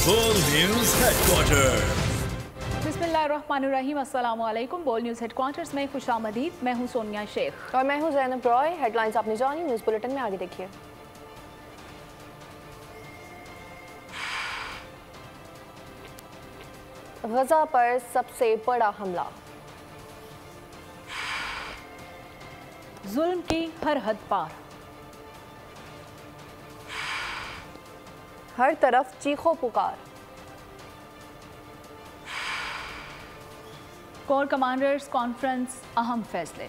बोल news headquarter. बिस्मिल्लाहिर्रहमानिर्रहीम, अस्सलाम वालेकुम। बोल न्यूज हेडक्वार्टर्स में खुशामदीद। मैं हूं सोनिया शेख और मैं हूं ज़ैनब रॉय। हेडलाइंस आपने जानी, न्यूज़ बुलेटिन में आगे देखिए। गजा पर सबसे बड़ा हमला, जुल्म की हर हद पार, हर तरफ चीखो पुकार, कोर कमांडर्स कॉन्फ्रेंस, अहम फैसले,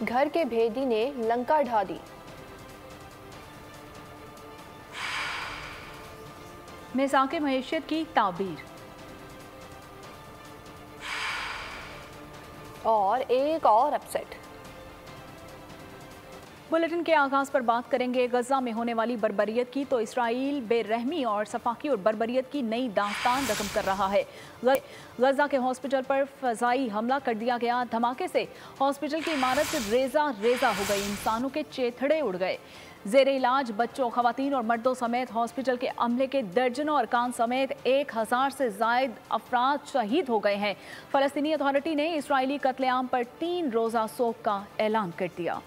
घर के भेदी ने लंका ढा दी, मिसाके मईशत की ताबीर और एक और अपसेट। बुलेटिन के आगाज पर बात करेंगे गजा में होने वाली बर्बरियत की। तो इसराइल बेरहमी और सफाकी और बर्बरियत की नई दास्तान रकम कर रहा है। गजा के हॉस्पिटल पर फजाई हमला कर दिया गया। धमाके से हॉस्पिटल की इमारत रेजा रेजा हो गई, इंसानों के चेथड़े उड़ गए। जेर इलाज बच्चों, खवातीन और मर्दों समेत हॉस्पिटल के अमले के दर्जनों अरकान समेत 1000 से जायद अफराद शहीद हो गए हैं। फलस्तीनी अथॉरिटी ने इसराइली कत्लेआम पर 3 रोजा सोग का ऐलान कर दिया।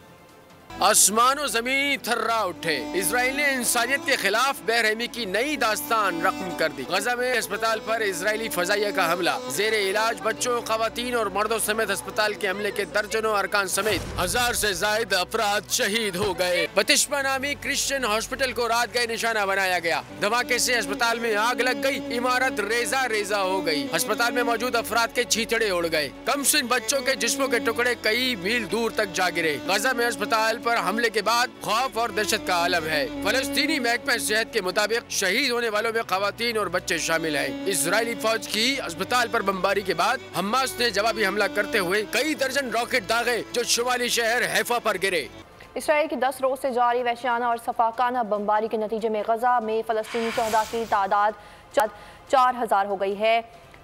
आसमान और जमीन थर्रा उठे। इजराइल ने इंसानियत के खिलाफ बेरहमी की नई दास्तान रकम कर दी। गजा में अस्पताल पर इजरायली फजाइया का हमला। जेर इलाज बच्चों, खवातीन और मर्दों समेत अस्पताल के हमले के दर्जनों अरकान समेत 1000 से जायद अफराद शहीद हो गए। बतिश्मा नामी क्रिश्चियन हॉस्पिटल को रात गए निशाना बनाया गया। धमाके से अस्पताल में आग लग गई, इमारत रेजा रेजा हो गई। अस्पताल में मौजूद अफराद के छींचड़े उड़ गए। कमसिन बच्चों के जिस्मों के टुकड़े कई मील दूर तक जा गिरे। गजा में अस्पताल पर हमले के बाद खौफ और दहशत का आलम है। फलस्तीनी महकमा सेहत के मुताबिक शहीद होने वालों में खवातीन और बच्चे शामिल हैं। इजरायली फौज की अस्पताल पर बमबारी के बाद हमास ने जवाबी हमला करते हुए कई दर्जन रॉकेट दागे जो शुमाली शहर हैफा पर गिरे। इसराइल की 10 रोज से जारी वहशियाना और सफाकाना बमबारी के नतीजे में गजा में फलस्तीनी शहदा की तादाद 4000 हो गई है।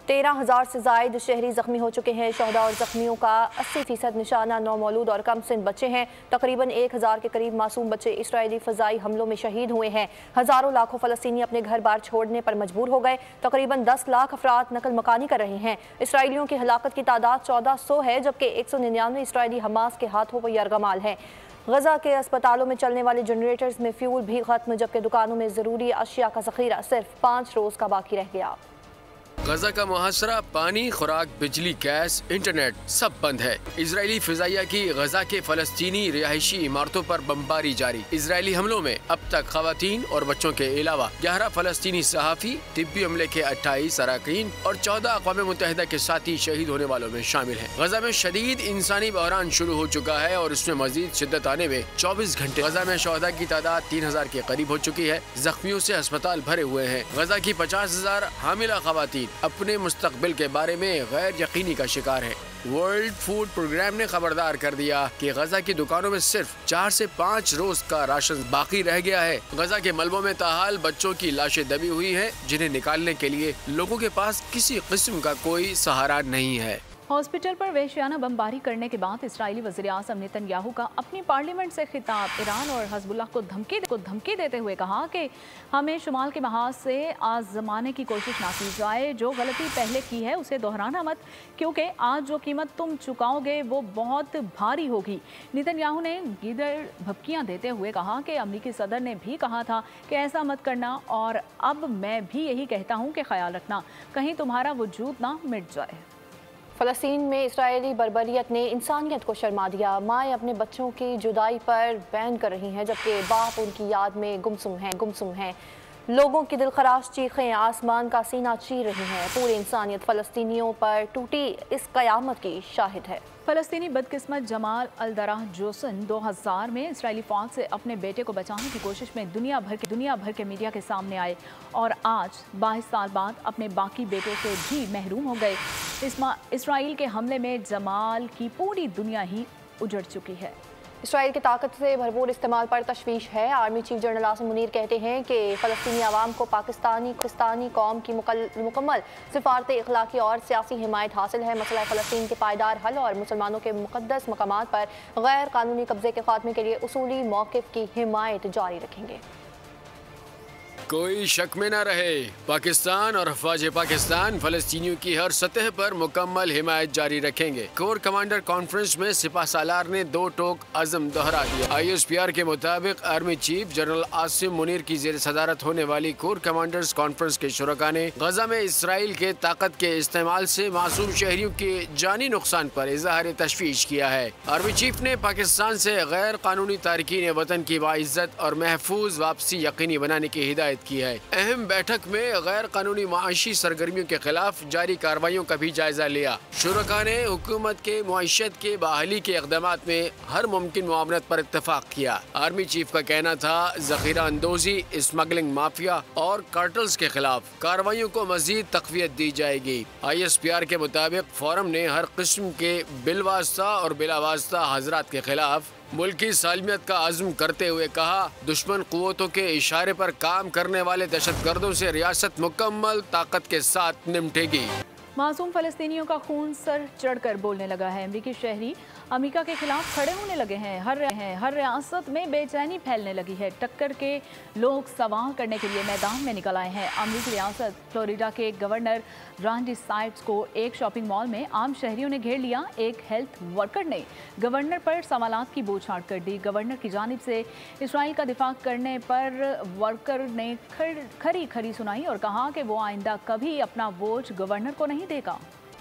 13000 से जायद शहरी जख्मी हो चुके हैं। शहदा और जख्मियों का 80% निशाना नौमौलूद और कमसिन बच्चे हैं। तकरीबन 1000 के करीब मासूम बच्चे इसराइली फजाई हमलों में शहीद हुए हैं। हजारों लाखों फलस्तीनी अपने घर बार छोड़ने पर मजबूर हो गए। तकरीबन 10 लाख अफराद नकल मकानी कर रहे हैं। इसराइलियों की हलाकत की तादाद 1400 है, जबकि 199 इसराइली हमास के हाथों पर यरगमाल हैं। गजा के अस्पतालों में चलने वाले जनरेटर्स में फ्यूल भी खत्म, जबकि दुकानों में ज़रूरी अशिया का ज़ख़ीरा सिर्फ 5 रोज़ का बाकी रह गया। गजा का मुहासरा, पानी, खुराक, बिजली, गैस, इंटरनेट सब बंद है। इजरायली फिजाइया की गजा के फलस्तीनी रिहायशी इमारतों पर बमबारी जारी। इजरायली हमलों में अब तक खवातीन और बच्चों के अलावा 11 फलस्तीनी सहाफ़ी, तिब्बी अमले के 28 अरकान और 14 अक़वाम मुत्तहिदा के साथी शहीद होने वालों में शामिल हैं। गजा में शदीद इंसानी बहरान शुरू हो चुका है और इसमें मजीद शिद्दत आने में 24 घंटे। गजा में शहदा की तादाद 3000 के करीब हो चुकी है। जख्मियों से अस्पताल भरे हुए हैं। गजा की 50,000 हामिला खवातीन अपने मुस्तकबिल के बारे में गैर यकीनी का शिकार है। वर्ल्ड फूड प्रोग्राम ने खबरदार कर दिया कि गजा की दुकानों में सिर्फ 4 से 5 रोज का राशन बाकी रह गया है। गजा के मलबों में ताहाल बच्चों की लाशें दबी हुई हैं, जिन्हें निकालने के लिए लोगों के पास किसी किस्म का कोई सहारा नहीं है। हॉस्पिटल पर वहशियाना बमबारी करने के बाद इसराइली वज़ीर आज़म नेतन्याहू का अपनी पार्लियामेंट से खिताब। ईरान और हज़बुल्लाह को धमकी देते हुए कहा कि हमें शुमाल के महाज से आज़माने की कोशिश ना की जाए। जो गलती पहले की है उसे दोहराना मत, क्योंकि आज जो कीमत तुम चुकाओगे वो बहुत भारी होगी। नेतन्याहू ने गीदड़ भपकियाँ देते हुए कहा कि अमरीकी सदर ने भी कहा था कि ऐसा मत करना, और अब मैं भी यही कहता हूँ कि ख्याल रखना कहीं तुम्हारा वजूद ना मिट जाए। फ़लस्तीन में इसराइली बर्बरियत ने इंसानियत को शर्मा दिया। माएँ अपने बच्चों की जुदाई पर बैन कर रही हैं, जबकि बाप उनकी याद में गुमसुम हैं। लोगों की दिलखराश चीखें आसमान का सीना चीर रही हैं। पूरी इंसानियत फ़लस्तीनियों पर टूटी इस क़यामत की शाहिद है। फ़लस्तीनी बदकिस्मत जमाल अल-दराह जोसन 2000 में इसराइली फ़ौज से अपने बेटे को बचाने की कोशिश में दुनिया भर के मीडिया के सामने आए और आज 22 साल बाद अपने बाकी बेटों से भी महरूम हो गए। इसराइल के हमले में जमाल की पूरी दुनिया ही उजड़ चुकी है। इसराइल की ताकत से भरपूर इस्तेमाल पर तशवीश है। Army chief general Asim Munir कहते हैं कि फ़लस्तीनी आवाम को पाकिस्तानी कौम की मुकम्मल सिफारत इखलाकी और सियासी हिमायत हासिल है। मसला फ़लस्तीन के पायदार हल और मुसलमानों के मुक़द्दस मकामात पर गैर कानूनी कब्ज़े के खात्मे के लिए उसूली मौक़िफ़ की हिमायत जारी रखेंगे। कोई शक में न रहे, पाकिस्तान और अफवाज पाकिस्तान फलस्तीनियों की हर सतह पर मुकम्मल हिमायत जारी रखेंगे। कोर कमांडर कॉन्फ्रेंस में सिपा सालार ने 2 टोक अज़म दोहरा दिया। ISPR के मुताबिक army chief general Asim Munir की जेर सदारत होने वाली कोर कमांडर्स कॉन्फ्रेंस के शुरका ने गजा में इसराइल के ताकत के इस्तेमाल से मासूम शहरियों के जानी नुकसान पर इजहार तशवीश किया है। आर्मी चीफ ने पाकिस्तान से गैर कानूनी तारकीन वतन की बाइज्जत और महफूज वापसी यकीनी बनाने की हिदायत की है। अहम बैठक में गैर कानूनी माशी सरगर्मियों के खिलाफ जारी कार्रवाइयों का भी जायजा लिया। शुरका ने हुकूमत के मुआशत के बहाली के इक़दामात में हर मुमकिन मुआवनत पर इत्तफाक किया। आर्मी चीफ का कहना था ज़ख़ीरा अंदोज़ी, स्मगलिंग माफिया और कार्टल्स के खिलाफ कार्रवाइयों को मजीद तक़वियत दी जाएगी। ISPR के मुताबिक फोरम ने हर किस्म के बिलवास्ता और बिलावास्ता हजरात के खिलाफ मुल्की सालमियत का अज़्म करते हुए कहा, दुश्मन क़ुव्वतों के इशारे पर काम करने वाले दहशतगर्दों से रियासत मुकम्मल ताकत के साथ निपटेगी। मासूम फ़लस्तीनियों का खून सर चढ़कर बोलने लगा है। अमरीकी शहरी अमेरिका के खिलाफ खड़े होने लगे हैं। हर रियासत में बेचैनी फैलने लगी है। टक्कर के लोग सवाल करने के लिए मैदान में निकल आए हैं। अमरीकी रियासत फ्लोरिडा के गवर्नर रॉन डिसाइड्स को एक शॉपिंग मॉल में आम शहरियों ने घेर लिया। एक हेल्थ वर्कर ने गवर्नर पर सवालात की बौछार कर दी। गवर्नर की जानिब से इसराइल का दिफा करने पर वर्कर ने खरी सुनाई और कहा कि वो आइंदा कभी अपना बोझ गवर्नर को नहीं देगा।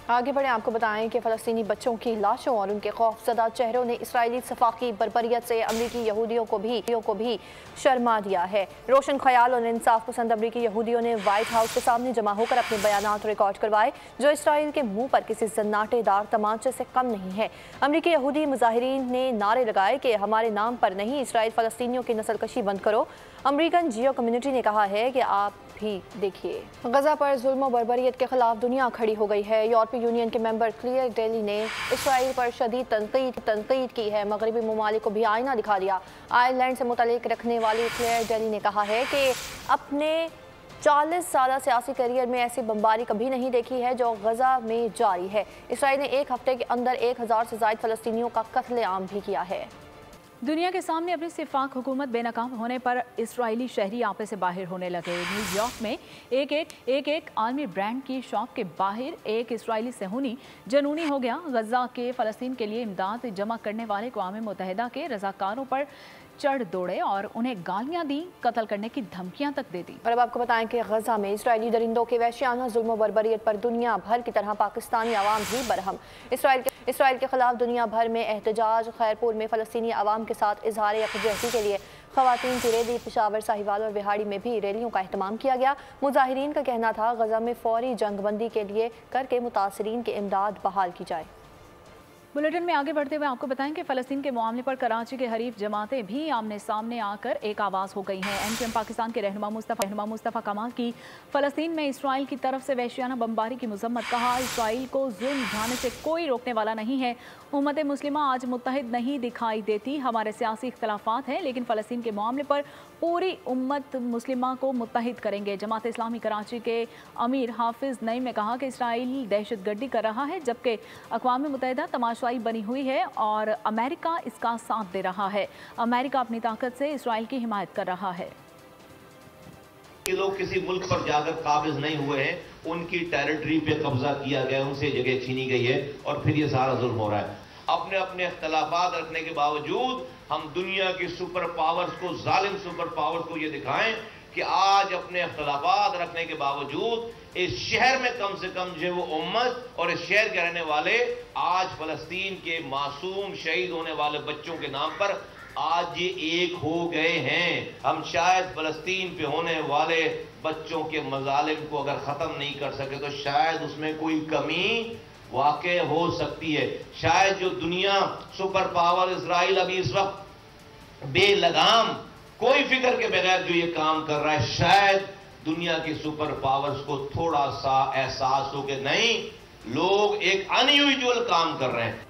आगे बढ़े, आपको बताएं कि फ़लस्तीनी बच्चों की लाशों और उनके खौफजदा चेहरों ने इसराइली सफाकी बर्बरियत से अमरीकी यहूदियों को भी शर्मा दिया है। रोशन ख्याल और इंसाफ पसंद अमरीकी यहूदियों ने वाइट हाउस के सामने जमा होकर अपने बयानात रिकॉर्ड करवाए, जो इसराइल के मुंह पर किसी जन्नाटेदार तमाचे से कम नहीं है। अमरीकी यहूदी मुजाहिरीन ने नारे लगाए कि हमारे नाम पर नहीं, इसराइल फ़लस्तीनियों की नस्लकशी बंद करो। अमरीकन जियो कम्युनिटी ने कहा है कि आप भी देखिए। गजा पर जुल्म बर्बरियत के खिलाफ दुनिया खड़ी हो गई है। यूरोपीय यूनियन के मेंबर क्लियर डेली ने इसराइल पर शदीद तनकीद की है। मगरबी ममालिक को भी आईना दिखा दिया। आयरलैंड से मुतल्लिक रखने वाली क्लियर डेली ने कहा है कि अपने 40 साल सियासी करियर में ऐसी बमबारी कभी नहीं देखी है जो गजा में जारी है। इसराइल ने एक हफ्ते के अंदर 1000 से ज़ायद फ़लस्तीनियों का कत्लेआम भी किया है। दुनिया के सामने अपनी सिफाक हुकूमत बेनकाब होने पर इसराइली शहरी आपे से बाहर होने लगे। न्यूयॉर्क में एक आर्मी ब्रांड की शॉप के बाहर एक इसराइली सहूनी जनूनी हो गया। गजा के फ़लस्तीन के लिए इमदाद जमा करने वाले अक़वाम मुत्तहिदा के रज़ाकारों पर चढ़ दौड़े और उन्हें गालियां दी, कत्ल करने की धमकियां तक दे दी। और अब आपको बताएं कि गजा में इसराइली दरिंदों के वहशियाना जुल्म बर्बरियत पर दुनिया भर की तरह पाकिस्तानी आवाम भी बरहम। इसराइल के खिलाफ दुनिया भर में एहतजाज। खैरपुर में फ़लस्तीनी आवाम के साथ इजहार यकजहती के लिए ख़वातीन की रैली, पेशावर, साहिवाल और बिहाड़ी में भी रैलियों का अहतमाम किया गया। मुजाहिरीन का कहना था गजा में फौरी जंगबंदी के लिए करके मुतासरीन की इमदाद बहाल की जाए। बुलेटिन में आगे बढ़ते हुए आपको बताएं कि फ़लस्तीन के मामले पर कराची के हरीफ जमातें भी आमने सामने आकर एक आवाज़ हो गई हैं। एमक्यूएम पाकिस्तान के रहनुमा मुस्तफ़ा कमाल की फ़लस्तीन में इसराइल की तरफ से वहशियाना बमबारी की मजम्मत। कहा, इसराइल को जुल्म ढाने से कोई रोकने वाला नहीं है। उम्मत मुस्लिमा आज मुत्तहिद नहीं दिखाई देती। हमारे सियासी इख्तलाफात हैं, लेकिन फ़लस्तीन के मामले पर पूरी उम्मत मुस्लिमा को मुत्तहिद करेंगे। जमात इस्लामी कराची के अमीर हाफिज़ नईम ने कहा कि इसराइल दहशतगर्दी कर रहा है, जबकि अक़वाम मुत्तहिदा तमाशाई बनी हुई है और अमेरिका इसका साथ दे रहा है। अमेरिका अपनी ताकत से इसराइल की हिमायत कर रहा है। ये लोग किसी मुल्क पर जाकर काबिज नहीं हुए हैं, उनकी टेरिटरी पे कब्जा किया गया, उनसे जगह छीनी गई है और फिर ये सारा जुल्म हो रहा है। अपने अपने इख्तलाफात रखने के बावजूद हम दुनिया की सुपर पावर्स को, जालिम सुपर पावर्स को ये दिखाएं कि आज अपने इख्तलाफात रखने के बावजूद इस शहर में कम से कम जो वो उम्मत और इस शहर के रहने वाले आज फ़लस्तीन के मासूम शहीद होने वाले बच्चों के नाम पर आज ये एक हो गए हैं। हम शायद फ़लस्तीन पे होने वाले बच्चों के मजालिम को अगर ख़त्म नहीं कर सके तो शायद उसमें कोई कमी वाक़ई हो सकती है। शायद जो दुनिया सुपर पावर इसराइल अभी इस वक्त बेलगाम कोई फिक्र के बगैर जो ये काम कर रहा है, शायद दुनिया की सुपर पावर्स को थोड़ा सा एहसास हो कि नहीं, लोग एक अनयूजुअल काम कर रहे हैं।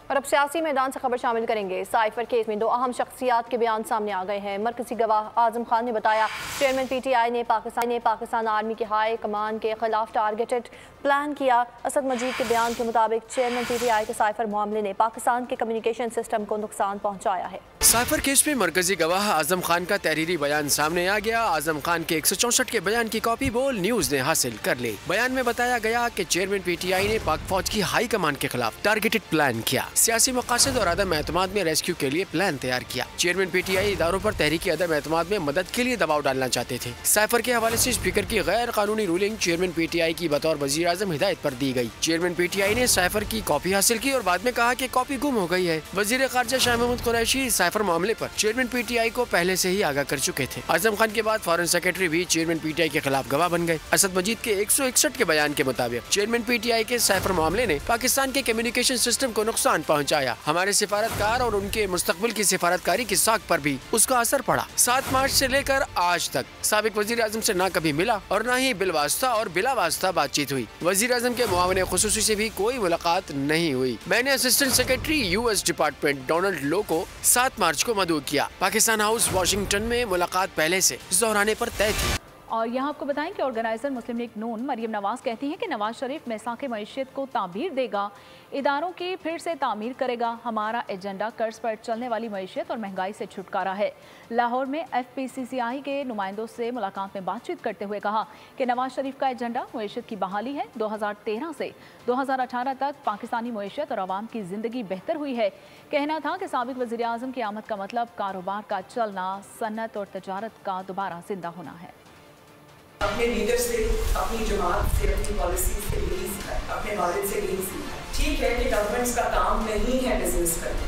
और अब सियासी मैदान से खबर शामिल करेंगे। साइफर केस में 2 अहम शख्सियात के बयान सामने आ गए हैं। मरकजी गवाह आजम खान ने बताया चेयरमैन PTI ने पाकिस्तान आर्मी के हाई कमान के खिलाफ टारगेटेड प्लान किया। असद मजीद के बयान के मुताबिक चेयरमैन PTI के साइफर मामले ने पाकिस्तान के कम्युनिकेशन सिस्टम को नुकसान पहुंचाया है। साइफर केस में मरकजी गवाह आजम खान का तहरीरी बयान सामने आ गया। आजम खान के 164 के बयान की कॉपी बोल न्यूज ने हासिल कर ली। बयान में बताया गया कि चेयरमैन PTI ने पाक फौज की हाई कमान के खिलाफ टारगेटेड प्लान किया, सियासी मकासद और अदम एतमाद में रेस्क्यू के लिए प्लान तैयार किया। चेयरमैन PTI इदारों पर तहरीकी अदम एतमाद में मदद के लिए दबाव डालना चाहते थे। साइफर के हवाले से स्पीकर की गैर कानूनी रूलिंग चेयरमैन PTI की बतौर वजीर आजम हिदायत पर दी गई। चेयरमैन PTI ने साइफर की कॉपी हासिल की और बाद में कहा कि कॉपी गुम हो गई है। वजीर खारजा शाह महमूद कुरैशी साइफर मामले पर चेयरमैन PTI को पहले से ही आगाह कर चुके थे। आजम खान के बाद फॉरेन सेक्रेटरी भी चेयरमैन PTI के खिलाफ गवाह बन गए। असद मजीद के 161 के बयान के मुताबिक चेयरमैन PTI के साइफर मामले ने पाकिस्तान के कम्युनिकेशन सिस्टम को नुकसान पहुंचाया। हमारे सिफारतकार और उनके मुस्तकबिल की सिफारतकारी की साख पर भी उसका असर पड़ा। 7 मार्च से लेकर आज तक साबिक वजीर आजम से न कभी मिला और न ही बिलवास्ता और बिला वास्ता बातचीत हुई। वजीर आजम के मुआविन खुसूसी से भी कोई मुलाकात नहीं हुई। मैंने assistant secretary US department Donald Lu को 7 मार्च को मदऊ किया। पाकिस्तान हाउस वाशिंगटन में मुलाकात पहले से दोहराने पर तय थी। और यहाँ आपको बताएं कि ऑर्गेनाइजर मुस्लिम लीग नून मरियम नवाज कहती हैं कि नवाज शरीफ मिसाक मईशत को ताबीर देगा, इदारों की फिर से तामीर करेगा। हमारा एजेंडा कर्ज पर चलने वाली मईशत और महंगाई से छुटकारा है। लाहौर में FPCCI के नुमाइंदों से मुलाकात में बातचीत करते हुए कहा कि नवाज शरीफ का एजेंडा मईशत की बहाली है। 2013 से 2018 तक पाकिस्तानी मईशत और आवाम की जिंदगी बेहतर हुई है। कहना था कि साबिक वज़ीर आज़म की आमद का मतलब कारोबार का चलना, सन्नत और तजारत का दोबारा जिंदा होना है। अपने लीडर से, अपनी जमात से, अपनी पॉलिसी से यही सीखा है, अपने वालिद से यही सीखा है। ठीक है कि गवर्नमेंट्स का काम नहीं है बिजनेस करना,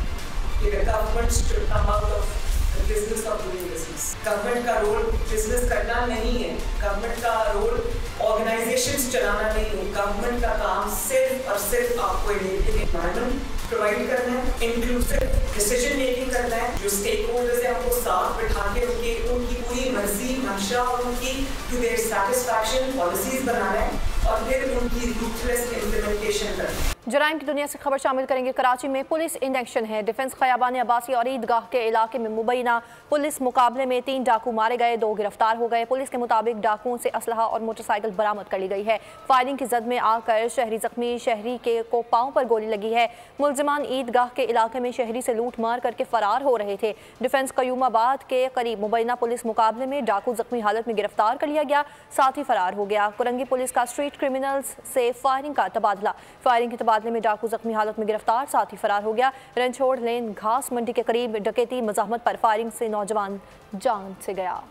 ये governments should come out of the business of doing business. Government का रोल बिजनेस करना नहीं है, गवर्नमेंट का रोल ऑर्गेनाइजेशंस चलाना नहीं है। गवर्नमेंट का काम सिर्फ और सिर्फ आपको एनवायरनमेंट प्रोवाइड करना है, इंक्लूसिव डिसीजन मेकिंग करना है। जो स्टेक होल्डर्स है हमको साथ बिठा के उनकी पूरी मर्जी, मंशा और उनकी टू देयर सैटिस्फैक्शन पॉलिसीज बनाना है और फिर उनकी रूथलेस इम्प्लीमेंटेशन करना है। जराइम की दुनिया से खबर शामिल करेंगे। कराची में पुलिस इन एक्शन है। डिफेंस खयाबान अब्बासी और ईदगाह के इलाके में मुबैना पुलिस मुकाबले में 3 डाकू मारे गए, 2 गिरफ्तार हो गए। पुलिस के मुताबिक डाकुओं से असलहा और मोटरसाइकिल बरामद कर ली गई है। फायरिंग की जद में आकर शहरी जख्मी, शहरी के को पाँव पर गोली लगी है। मुलजिमान ईदगाह के इलाके में शहरी से लूट मार करके फरार हो रहे थे। डिफेंस कयूमाबाद के करीब मुबैना पुलिस मुकाबले में डाकू जख्मी हालत में गिरफ्तार कर लिया गया, साथ ही फरार हो गया। कुरंगी पुलिस का स्ट्रीट क्रिमिनल्स से फायरिंग का तबादला। फायरिंग के तबादले में डाकू जख्मी हालत में गिरफ्तार, साथ ही फरार हो गया। रंछोड़ लेन घास मंडी के करीब डकैती मज़ाहमत पर फायरिंग से नौजवान जान से गया।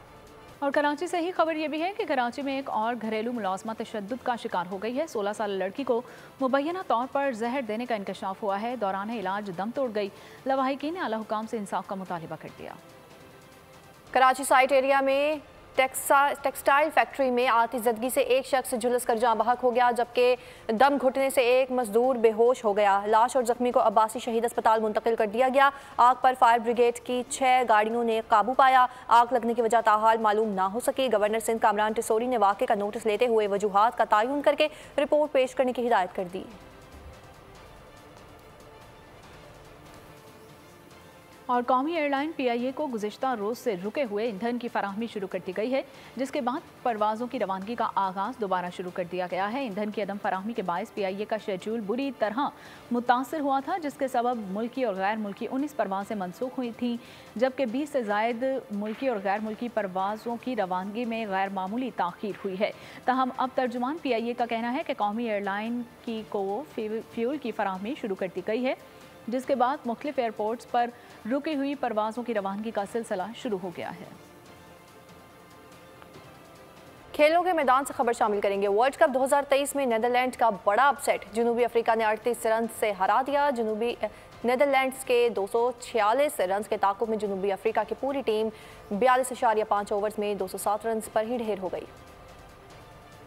और कराची से ही खबर ये भी है कि कराची में एक और घरेलू मुलाजमा तशद्दुद का शिकार हो गई है। 16 साल लड़की को मुबैना तौर पर जहर देने का इंकशाफ हुआ है। दौरान इलाज दम तोड़ गई। लवाहिकीन ने आला हुकाम से इंसाफ का मुतालिबा कर दिया। कराची साइट एरिया में टेक्सटाइल फैक्ट्री में आतिशज़दगी से एक शख्स झुलस कर जाँ बहक हो गया, जबकि दम घुटने से एक मजदूर बेहोश हो गया। लाश और जख्मी को अब्बासी शहीद अस्पताल मुंतकिल कर दिया गया। आग पर फायर ब्रिगेड की 6 गाड़ियों ने काबू पाया। आग लगने की वजह ताहाल मालूम ना हो सकी। गवर्नर सिंध कामरान टिसोरी ने वाक़े का नोटिस लेते हुए वजूहात का तयन करके रिपोर्ट पेश करने की हिदायत कर दी। और कौमी एयरलाइन PIA को गुज़िश्ता रोज़ से रुके हुए ईंधन की फराहमी शुरू कर दी गई है, जिसके बाद परवाज़ों की रवानगी का आगाज़ दोबारा शुरू कर दिया गया है। ईंधन की अदम फराहमी के बायस PIA का शेड्यूल बुरी तरह मुतासर हुआ था, जिसके सबब मुल्की और गैर मुल्की 19 परवाज़ें मनसूख हुई थीं, जबकि 20 से ज़ायद मुल्की और गैर मुल्की परवाज़ों की रवानगी में गैर मामूली ताख़ीर हुई है। ताहम अब तर्जुमान PIA का कहना है कि कौमी एयरलाइन को फ्यूल की फराहमी शुरू कर दी गई है, जिसके बाद मुख्तलिफ एयरपोर्ट्स पर रुकी हुई परवाज़ों की रवानगी का सिलसिला शुरू हो गया है। खेलों के मैदान से खबर शामिल करेंगे। वर्ल्ड कप 2023 में नीदरलैंड का बड़ा अपसेट। जनूबी अफ्रीका ने 38 रन से हरा दिया। नीदरलैंड्स के 246 रन के ताक़ुब में जनूबी अफ्रीका की पूरी टीम 42.5 ओवर्स में 207 रन पर ही ढेर हो गई।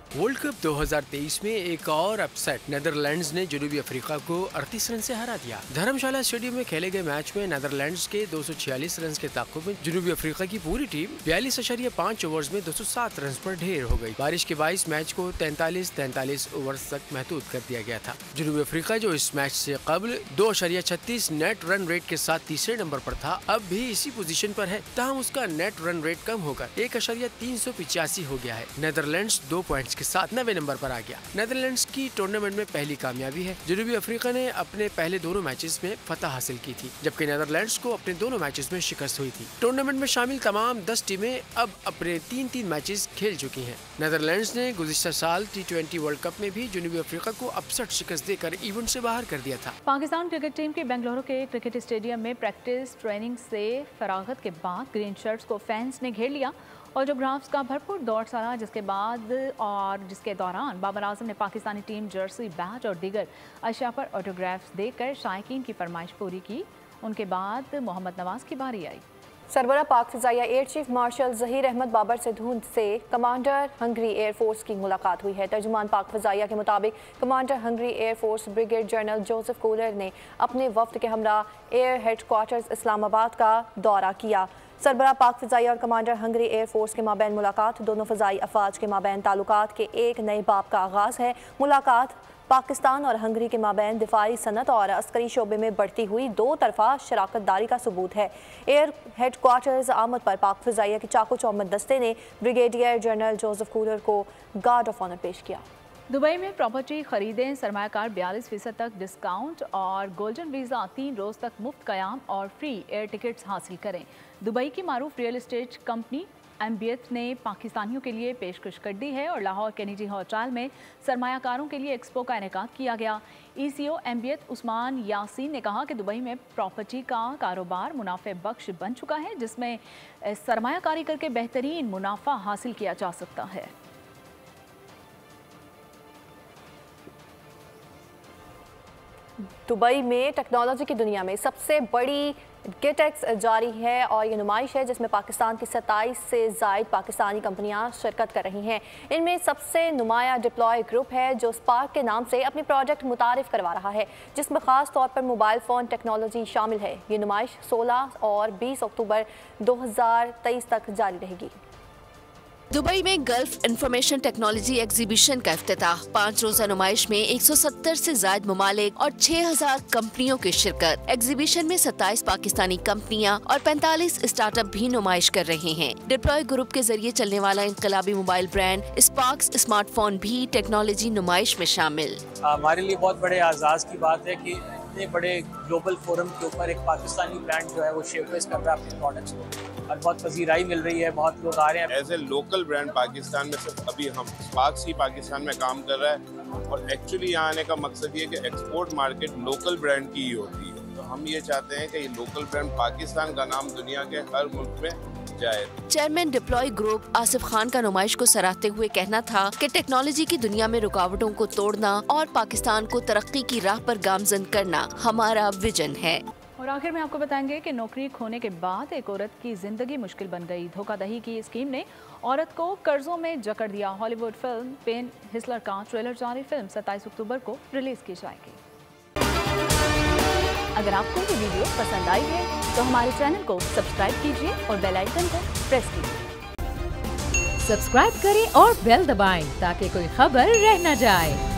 वर्ल्ड कप 2023 में एक और अपसेट, नीदरलैंड्स ने जनूबी अफ्रीका को 38 रन से हरा दिया। धर्मशाला स्टेडियम में खेले गए मैच में नीदरलैंड्स के 246 रन के ताक़ुब में जनूबी अफ्रीका की पूरी टीम 42.5 ओवर्स में 207 रन पर ढेर हो गई। बारिश के बाईस मैच को 43 ओवर्स तक महदूद कर दिया गया था। जनूबी अफ्रीका जो इस मैच से कबल 2.36 नेट रन रेट के साथ तीसरे नंबर पर था, अब भी इसी पोजीशन पर है। ताहम उसका नेट रन रेट कम होकर 1.385 हो गया है। नीदरलैंड्स 2 पॉइंट्स के साथ 9वें नंबर पर आ गया। नीदरलैंड्स की टूर्नामेंट में पहली कामयाबी है। जनूबी अफ्रीका ने अपने पहले दोनों मैचेस में फतह हासिल की थी, जबकि नीदरलैंड्स को अपने दोनों मैचेस में शिकस्त हुई थी। टूर्नामेंट में शामिल तमाम 10 टीमें अब अपने 3 मैचेस खेल चुकी हैं। नीदरलैंड्स ने गुज़िश्ता साल T20 वर्ल्ड कप में भी जनूबी अफ्रीका को अपसेट शिकस्त देकर इवेंट से बाहर कर दिया था। पाकिस्तान क्रिकेट टीम के बेंगलुरु के क्रिकेट स्टेडियम में प्रैक्टिस ट्रेनिंग से फरागत के बाद ग्रीन शर्ट्स को फैंस ने घेर लिया। ऑटोग्राफ्स का भरपूर दौर चला, जिसके दौरान बाबर आजम ने पाकिस्तानी टीम जर्सी, बैट और दीगर अशिया पर ऑटोग्राफ्स देकर शायकीन की फरमाइश पूरी की। उनके बाद मोहम्मद नवाज की बारी आई। सरबरा पाक फ़िज़ाइया air chief marshal Zaheer Ahmed Babar Sidhu से कमांडर हंगरी एयर फोर्स की मुलाकात हुई है। तर्जुमान पाक फ़िज़ाइया के मुताबिक commander Hungary air force brigade general Joseph cooler ने अपने वफ्द के हमरा एयर हेडक्वार्टर्स इस्लामाबाद का दौरा किया। सरबरा पाक फ़िज़ाइया और कमांडर हंगरी एयर फोर्स के माबैन मुलाकात दोनों फ़िज़ाई अफवाज के माबैन ताल्लुकात के एक नए बाब का आगाज़ है। मुलाकात पाकिस्तान और हंगरी के माबैन दिफाई सनत और अस्करी शोबे में बढ़ती हुई 2 तरफ़ा शराकत दारी का सबूत है। एयर हेडक्वार्टर्स आमद पर पाक फ़िज़ाइया के चाको चौमद दस्ते ने ब्रिगेडियर जनरल जोसेफ कूलर को गार्ड ऑफ ऑनर पेश किया। दुबई में प्रॉपर्टी खरीदें, सरमायाकार 42% तक डिस्काउंट और गोल्डन वीज़ा 3 रोज़ तक मुफ्त क़याम और फ्री एयर टिकट्स हासिल करें। दुबई की मारूफ रियल इस्टेट कंपनी एम्बियत ने पाकिस्तानियों के लिए पेशकश कर दी है और लाहौर केनेडी होटल में सरमायाकारों के लिए एक्सपो का इनेकाद किया गया। ECO एम्बियत उस्मान यासीन ने कहा कि दुबई में प्रॉपर्टी का कारोबार मुनाफे बख्श बन चुका है, जिसमें सरमायाकारी करके बेहतरीन मुनाफा हासिल किया जा सकता है। दुबई में टेक्नोलॉजी की दुनिया में सबसे बड़ी गेटेक्स जारी है और ये नुमाइश है जिसमें पाकिस्तान की 27 से ज़ायद पाकिस्तानी कंपनियां शिरकत कर रही हैं। इनमें सबसे नुमाया डिप्लॉय ग्रुप है जो स्पार्क के नाम से अपनी प्रोजेक्ट मुतारिफ करवा रहा है, जिसमें ख़ास तौर पर मोबाइल फ़ोन टेक्नोलॉजी शामिल है। ये नुमाइश 16 और 20 अक्टूबर 2023 तक जारी रहेगी। दुबई में गल्फ इंफॉर्मेशन टेक्नोलॉजी एग्जीबिशन का इफ्तिताह। 5 रोजा नुमाइश में 170 से ज्यादा ममालिक और 6000 कंपनियों की शिरकत। एग्जीबिशन में 27 पाकिस्तानी कंपनियां और 45 स्टार्टअप भी नुमाइश कर रहे हैं। डिप्लॉय ग्रुप के जरिए चलने वाला इनकलाबी मोबाइल ब्रांड स्पार्क्स स्मार्टफोन भी टेक्नोलॉजी नुमाइश में शामिल। हमारे लिए बहुत बड़े आज़ाज़ की बात है कि इतने बड़े ग्लोबल फोरम के ऊपर एक पाकिस्तानी ब्रांड जो है वो शोकेस कर रहा है अपने प्रोडक्ट्स को और बहुत पजीराई मिल रही है, बहुत लोग आ रहे हैं। As a local brand Pakistan में सिर्फ अभी हम स्पार्क्स ही पाकिस्तान में काम कर रहा है और एक्चुअली यहाँ आने का मकसद ये है कि एक्सपोर्ट मार्केट लोकल ब्रांड की ही होती है। तो हम ये चाहते हैं कि ये लोकल ब्रांड पाकिस्तान का नाम दुनिया के हर मुल्क में जाए। Chairman deploy group Asif Khan का नुमाइश को सराहते हुए कहना था कि टेक्नोलॉजी की दुनिया में रुकावटों को तोड़ना और पाकिस्तान को तरक्की की राह पर गामजन करना हमारा विजन है। और आखिर में आपको बताएंगे कि नौकरी खोने के बाद एक औरत की जिंदगी मुश्किल बन गई। धोखाधड़ी की स्कीम ने औरत को कर्जों में जकड़ दिया। हॉलीवुड फिल्म पेन हिस्लर का ट्रेलर जारी। फिल्म 27 अक्टूबर को रिलीज की जाएगी। अगर आपको ये वीडियो पसंद आई है तो हमारे चैनल को सब्सक्राइब कीजिए और बेल आइकन को प्रेस कीजिए। सब्सक्राइब करें और बेल दबाएं ताकि कोई खबर रह न जाए।